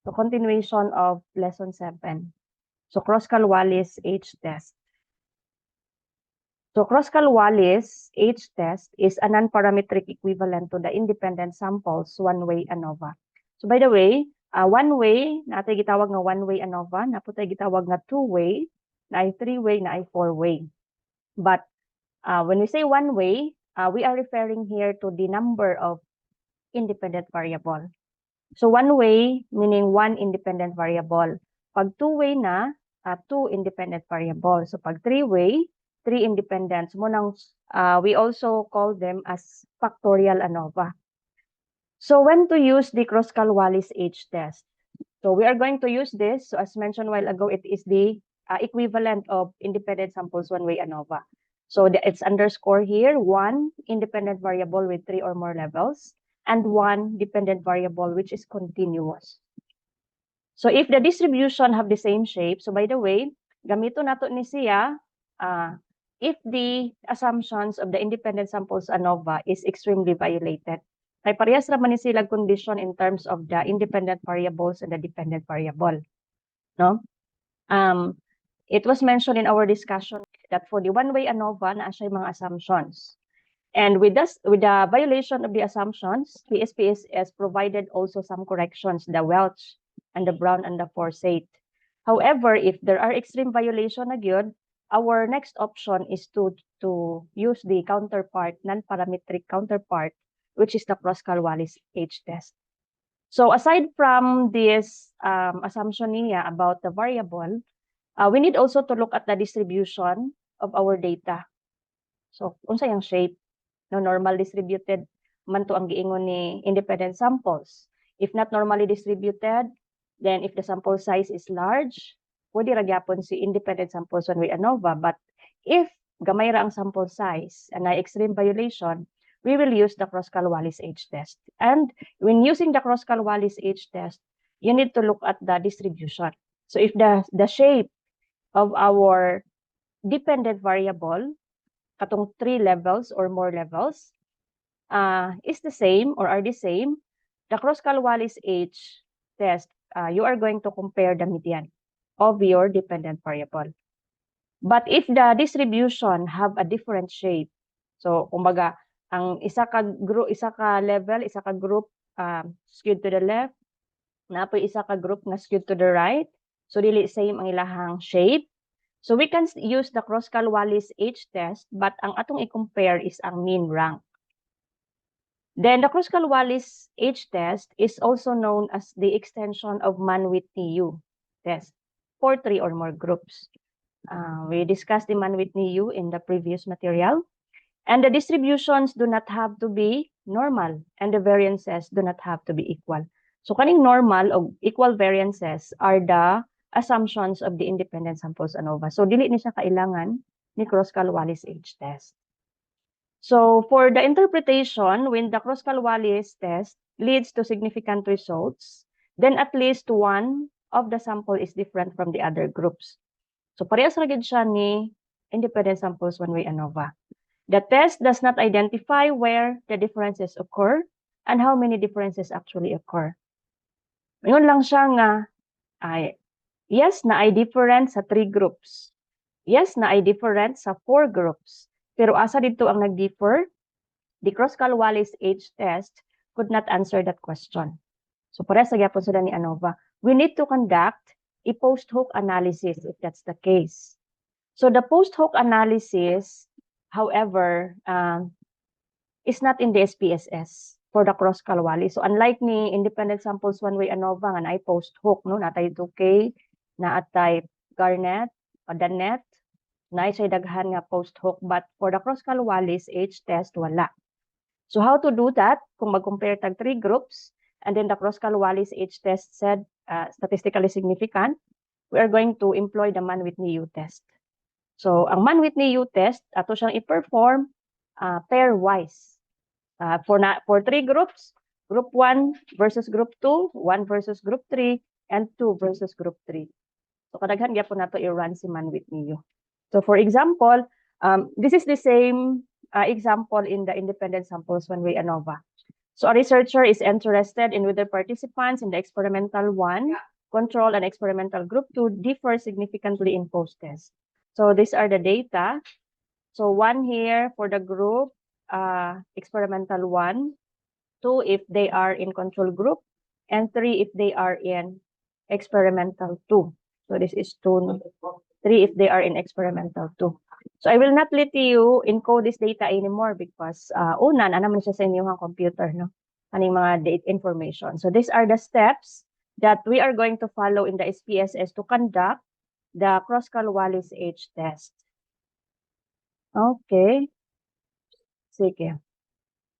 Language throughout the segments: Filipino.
So continuation of lesson 7. So Kroskal-Wallis H-test. So Kroskal-Wallis H-test is a non-parametric equivalent to the independent samples one-way ANOVA. So by the way, one-way, natay gitawag nga one-way ANOVA, naputay gitawag nga two-way, na ay three-way, na ay four-way. But when we say one-way, we are referring here to the number of independent variable. So one-way meaning one independent variable. Pag two-way na, two independent variable. So pag three-way, three independent. So we also call them as factorial ANOVA. So when to use the Kroskal-Wallis H-test? So we are going to use this. So as mentioned a while ago, it is the equivalent of independent samples one-way ANOVA. So it's underscore here, one independent variable with three or more levels, and one dependent variable which is continuous. So if the distribution have the same shape, so by the way, gamito nato ni siya, if the assumptions of the independent samples ANOVA is extremely violated, kay parehas raman ni sila condition in terms of the independent variables and the dependent variable. No? It was mentioned in our discussion that for the one-way ANOVA, na siya mga assumptions. And with the violation of the assumptions, the SPSS provided also some corrections, the Welch and the Brown and the Forsyth. However, if there are extreme violation again, our next option is to use the counterpart, non-parametric counterpart, which is the Kroskal-Wallis H-test. So aside from this assumption niya about the variable, we need also to look at the distribution of our data. So unsa yung shape? No, normal distributed man to ang giingon ni independent samples. If not normally distributed, then if the sample size is large, pwede ra gyapon si independent samples one-way ANOVA. But if gamay ra ang sample size and na extreme violation, we will use the Kroskal-Wallis H-test. And when using the Kroskal-Wallis H-test, you need to look at the distribution. So if the shape of our dependent variable, katong 3 levels or more levels, is the same or are the same, the Kroskal-Wallis H-test, you are going to compare the median of your dependent variable. But if the distribution have a different shape, so kumbaga, ang isa ka level, isa ka group skewed to the left, napoy isa ka group nga skewed to the right, so dili same ang ilahang shape. So we can use the Kroskal-Wallis H-test, but ang atong i-compare is ang mean rank. Then the Kroskal-Wallis H-test is also known as the extension of Mann-Whitney-U test for 3 or more groups. We discussed the Mann-Whitney-U in the previous material. And the distributions do not have to be normal, and the variances do not have to be equal. So kaning normal o equal variances are the assumptions of the independent samples ANOVA. So dili ni siya kailangan ni Kroskal-Wallis H-test. So for the interpretation, when the Kroskal-Wallis test leads to significant results, then at least one of the sample is different from the other groups. So parehas ra gyud siya ni independent samples one-way ANOVA. The test does not identify where the differences occur and how many differences actually occur. Ngayon lang siya nga, yes, na ay different sa 3 groups. Yes, na ay different sa 4 groups. Pero asa dito ang nag-differ? The Kroskal-Wallis H-test could not answer that question. So parehas sa gyapon sila ni ANOVA. We need to conduct a post-hoc analysis if that's the case. So the post-hoc analysis, however, is not in the SPSS for the Kroskal-Wallis. So unlike ni independent samples one-way ANOVA nga naay post-hoc, no, natay 2K, naatay Garnet, Danet, naay say daghan nga post-hoc, but for the Kroskal-Wallis H-test wala. So how to do that? Kung mag-compare tag 3 groups, and then the Kroskal-Wallis H-test said statistically significant, we are going to employ the Mann-Whitney-U test. So ang Mann-Whitney-U test, ato siyang i-perform pairwise. For 3 groups, group 1 versus group 2, 1 versus group 3, and 2 versus group 3. So kadaghan gyapon nato i-run si Mann-Whitney-U. So for example, this is the same example in the independent samples one-way ANOVA. So a researcher is interested in whether participants in the experimental 1, control, and experimental group 2 differ significantly in post-test. So these are the data. So 1 here for the group, experimental 1, 2 if they are in control group, and 3 if they are in experimental 2. So this is 2, 3 if they are in experimental 2. So I will not let you encode this data anymore because una na naman siya sa inyong computer, no? Kaning mga date information. So these are the steps that we are going to follow in the SPSS to conduct the Kruskal-Wallis H test. Okay. Sige.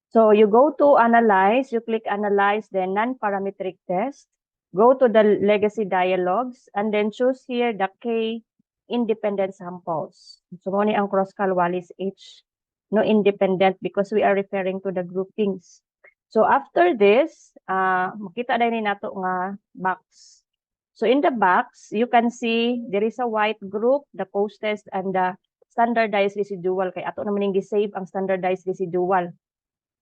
So you go to analyze, you click analyze, then non-parametric test. Go to the legacy dialogues and then choose here the K independent samples. So mo ni ang Kruskal-Wallis H, no independent because we are referring to the groupings. So after this, makita din ni nato nga box. So in the box, you can see there is a white group, the post-test, and the standardized residual. Kay ato naman yung gisave ang standardized residual,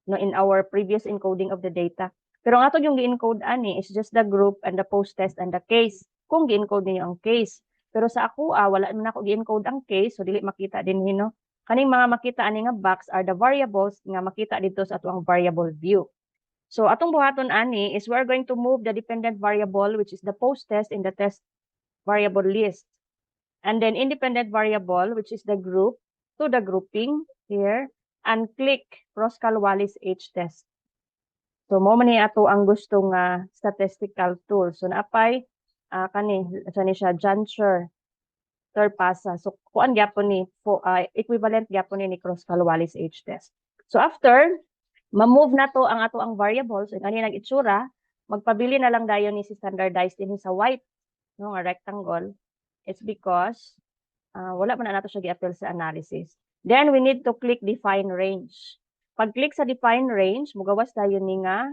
no, in our previous encoding of the data. Pero ang ato yung gi-encode ani is just the group and the post-test and the case. Kung gi-encode niyo ang case. Pero sa ako, wala naman ako gi-encode ang case, so dili makita din no. Kaning mga makita ani nga box are the variables nga makita dito sa ato ang variable view. So atong buhaton ani is we're going to move the dependent variable which is the post-test in the test variable list. And then independent variable which is the group to the grouping here and click Kruskal-Wallis H test. So mo man ni ato ang gusto nga statistical tool. So naapay kani siya juncture Terpasa. So kuan gyapon ni equivalent gyapon ni Kruskal-Wallis H test. So after ma-move na to ang ato ang variables and ani nag-itsura, magpabili na lang dayon ni si standardized din sa white, no, nga rectangle. It's because wala man na nato siya gi-apply sa analysis. Then we need to click define range. Pag-click sa define range, mugawas dayon ni nga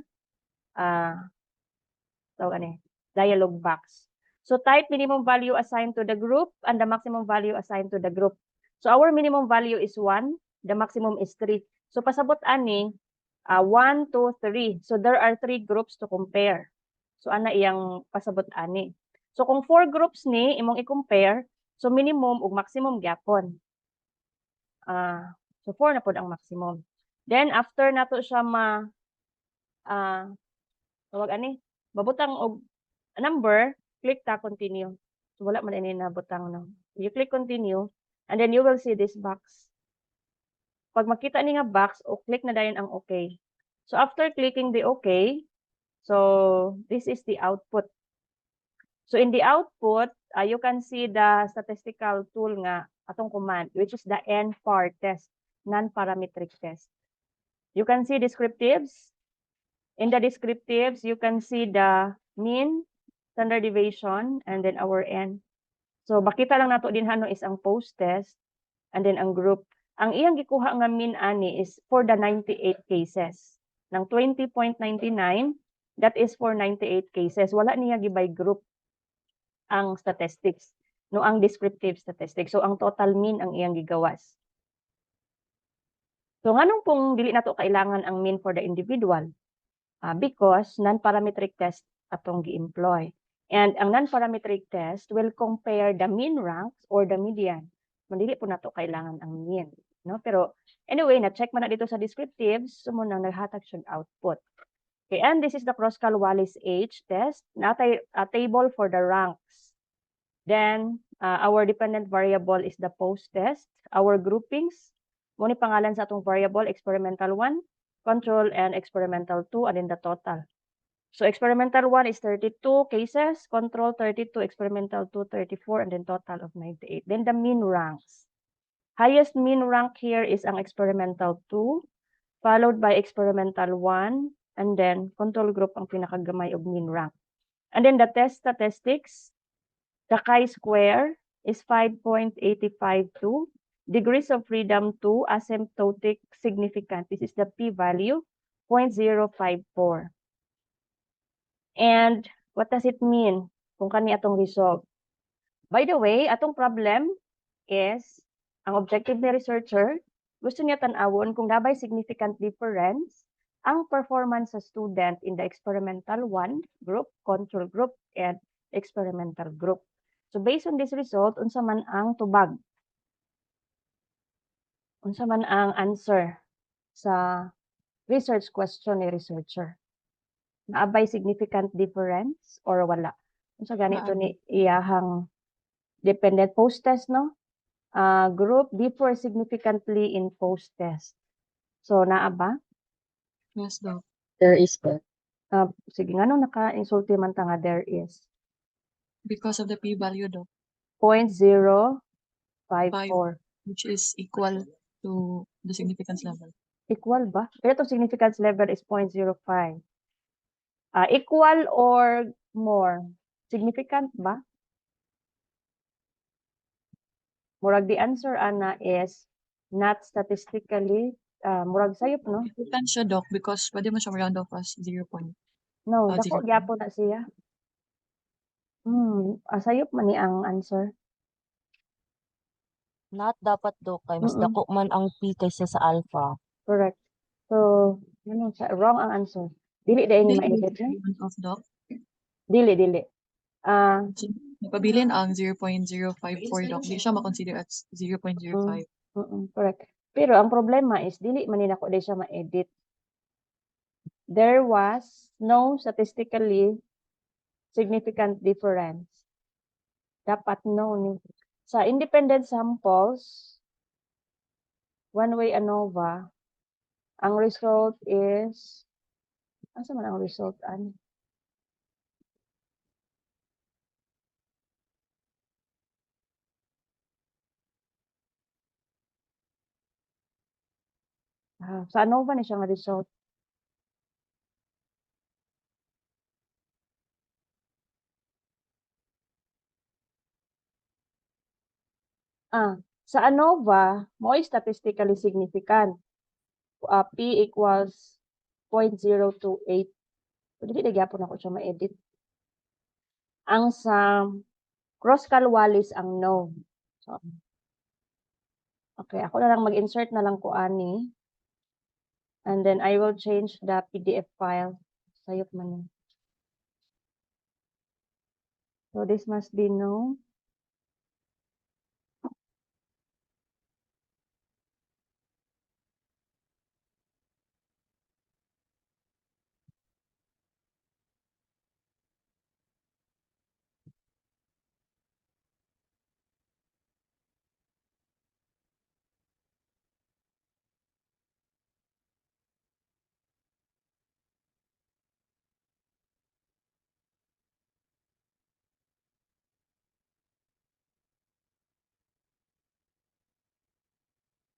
dialog box. So type minimum value assigned to the group and the maximum value assigned to the group. So our minimum value is 1, the maximum is 3. So pasabot ani 1, 2, 3. So there are 3 groups to compare. So ana iyang pasabot ani. So kung 4 groups ni imong i-compare, so minimum ug maximum gyapon. So 4 na pod ang maximum. Then after nato siya tawag ani, babutang og number, click ta continue. So wala man ini nabutang no. You click continue and then you will see this box. Pag makita ni nga box, o click na dayon ang okay. So after clicking the okay, so this is the output. So in the output, you can see the statistical tool nga atong command, which is the NPAR test, non-parametric test. You can see descriptives. In the descriptives, you can see the mean, standard deviation, and then our N. So makita lang nato din hano is ang post-test, and then ang group. Ang iyang gikuha nga mean ani is for the 98 cases. Ng 20.99, that is for 98 cases. Wala niya gibay group ang statistics, no, ang descriptive statistics. So ang total mean ang iyang gigawas. So nganong pong dili nato kailangan ang mean for the individual? Because non-parametric test atong gi-employ. And ang non-parametric test will compare the mean ranks or the median. Dili po nato kailangan ang mean, no? Pero anyway, na-check man na dito sa descriptives, sumo nang naghatag siyang output. Okay, and this is the Kruskal-Wallis H test. Natay a table for the ranks. Then our dependent variable is the post-test. Our groupings, mo ni pangalan sa atong variable experimental 1, control, and experimental 2, and then the total. So experimental 1 is 32 cases, control 32, experimental 2 34, and then total of 98. Then the mean ranks. Highest mean rank here is ang experimental 2, followed by experimental 1, and then control group ang pinakagamay og mean rank. And then the test statistics, the chi-square is 5.852, degrees of freedom 2, asymptotic significant. This is the p-value, 0.054. And what does it mean kung kani atong resolve? By the way, atong problem is, ang objective ni researcher, gusto niya tan-awon kung nabay significant difference ang performance sa student in the experimental 1 group, control group, and experimental group. So based on this result, unsa man ang tubag? Unsa man ang answer sa research question ni researcher? Naabay significant difference or wala? Unsa ganito ni iyahang dependent post-test, no? Group differ significantly in post-test. So, naa ba? Yes, Doc. There is po. Sige, ngano naka-insulti man ta nga there is? Because of the p-value, Doc, 0.054. which is equal to the significance level. Equal ba? Pero itong significance level is 0.05. Equal or more? Significant ba? Murag the answer ana is not statistically, murag sayop, no? Significant siya, Doc, because pwede mo siya round off as 0. No, Ah, dako sige. gyapon na siya. Sayop man ni ang answer. Not dapat do kay mas Mm-mm. dako man ang P kaysa sa alpha. Correct. So, wrong ang answer. Dili dahil ni ma-edit na. Round off, Doc. Dili. So, napabilin ang 0.054, Doc. Di siya makonsider as 0.05. Correct. Pero ang problema is dili man ni nako di siya ma-edit. There was no statistically significant difference. Dapat no ni. Sa independent samples, one-way ANOVA, ang result is, asa man ang result? Sa ANOVA ni siya nga result. Sa ANOVA, mo statistically significant. P equals 0.028. So, dili na gyapon ako siya ma-edit. Ang sa Kruskal-Wallis ang no. So, okay, ako na lang mag-insert na lang ko ani. And then I will change the PDF file. Sayop man yun. So this must be no.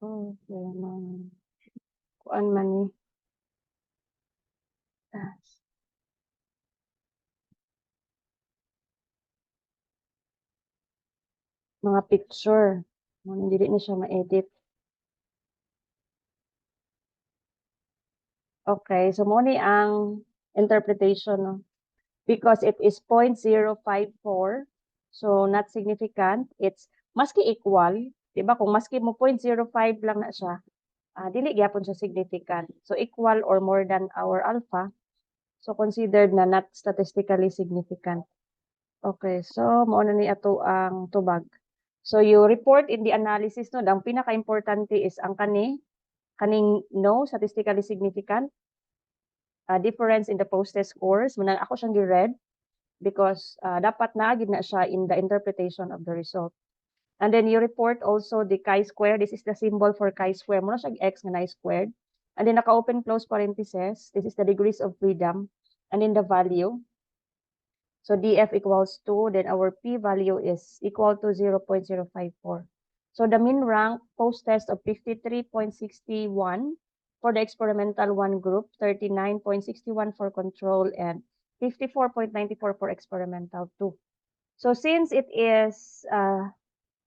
Okay, kuan man ni. Mga picture. Hindi na siya ma-edit. Okay, so mo ni ang interpretation, no? Because it is 0.054, so not significant. It's maski equal, di ba? Kung maski mo 0.05 lang na siya, dili gyapon siya significant. So equal or more than our alpha, so considered na not statistically significant. Okay, so mo na ni ato ang tubag. So you report in the analysis, no, ang pinaka-importante is ang kaning no statistically significant difference in the post-test scores. Munang ako siyang gi-read because dapat naagid na siya in the interpretation of the result. And then you report also the chi-square. This is the symbol for chi-square. Muna siya x nga squared. And then naka-open close parentheses. This is the degrees of freedom. And then the value. So DF equals 2. Then our P value is equal to 0.054. So the mean rank post-test of 53.61 for the experimental 1 group, 39.61 for control, and 54.94 for experimental 2. So since it is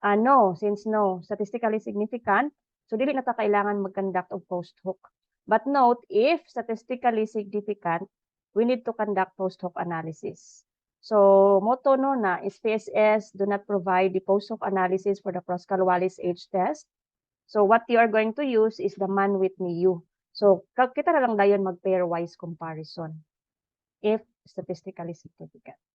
no, statistically significant, so dili na ta kailangan mag-conduct of post-hoc. But note, if statistically significant, we need to conduct post-hoc analysis. So, motto no na is PSS do not provide the post-hoc analysis for the Kruskal-Wallis age test. So, what you are going to use is the Mann-Whitney U. So, kita na lang dayon mag pairwise comparison if statistically significant.